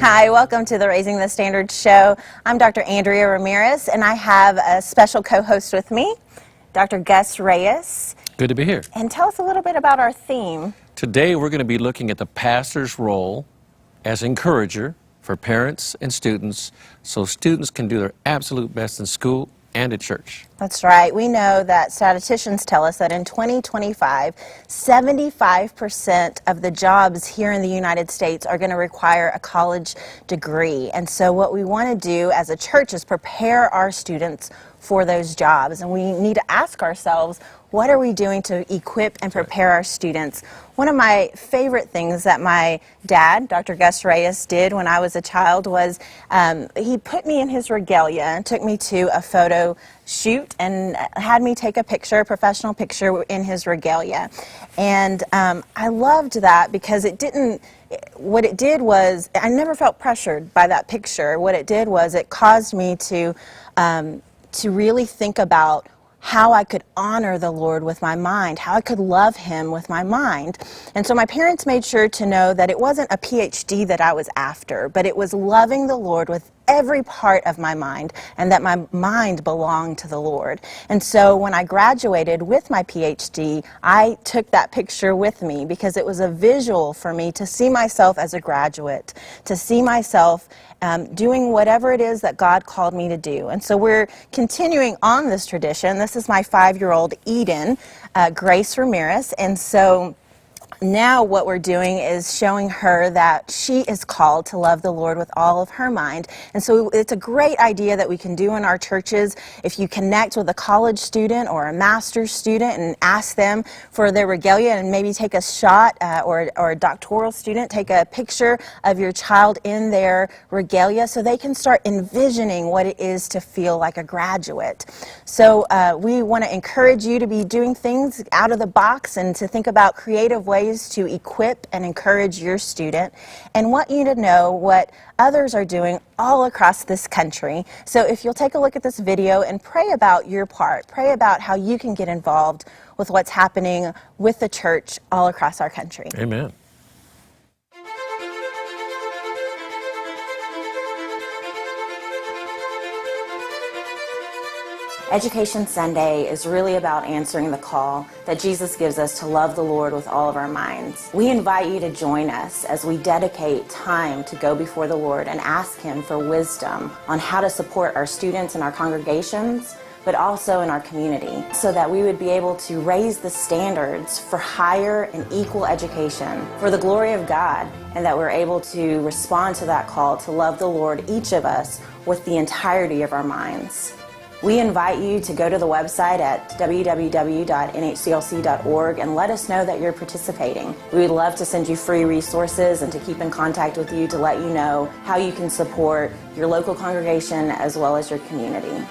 Hi, welcome to the Raising the Standard Show. I'm Dr. Andrea Ramirez, and I have a special co-host with me, Dr. Gus Reyes. Good to be here. And tell us a little bit about our theme. Today we're going to be looking at the pastor's role as encourager for parents and students so students can do their absolute best in school and at church. That's right. We know that statisticians tell us that in 2025, 75% of the jobs here in the United States are going to require a college degree. And so what we want to do as a church is prepare our students for those jobs. And we need to ask ourselves, what are we doing to equip and prepare our students? One of my favorite things that my dad, Dr. Gus Reyes, did when I was a child was he put me in his regalia and took me to a photo shoot and had me take a picture, a professional picture in his regalia. And I loved that because what it did was, I never felt pressured by that picture. What it did was it caused me to really think about how I could honor the Lord with my mind, how I could love Him with my mind. And so my parents made sure to know that it wasn't a PhD that I was after, but it was loving the Lord with every part of my mind, and that my mind belonged to the Lord. And so when I graduated with my PhD, I took that picture with me because it was a visual for me to see myself as a graduate, to see myself doing whatever it is that God called me to do. And so we're continuing on this tradition. This is my 5-year-old Eden, Grace Ramirez, and so now what we're doing is showing her that she is called to love the Lord with all of her mind. And so it's a great idea that we can do in our churches. If you connect with a college student or a master's student and ask them for their regalia and maybe take a shot, or a doctoral student, take a picture of your child in their regalia so they can start envisioning what it is to feel like a graduate. So we want to encourage you to be doing things out of the box and to think about creative ways to equip and encourage your student, and want you to know what others are doing all across this country. So if you'll take a look at this video and pray about your part, pray about how you can get involved with what's happening with the church all across our country. Amen. Education Sunday is really about answering the call that Jesus gives us to love the Lord with all of our minds. We invite you to join us as we dedicate time to go before the Lord and ask Him for wisdom on how to support our students in our congregations, but also in our community, so that we would be able to raise the standards for higher and equal education for the glory of God, and that we're able to respond to that call to love the Lord, each of us, with the entirety of our minds. We invite you to go to the website at www.nhclc.org and let us know that you're participating. We would love to send you free resources and to keep in contact with you to let you know how you can support your local congregation as well as your community.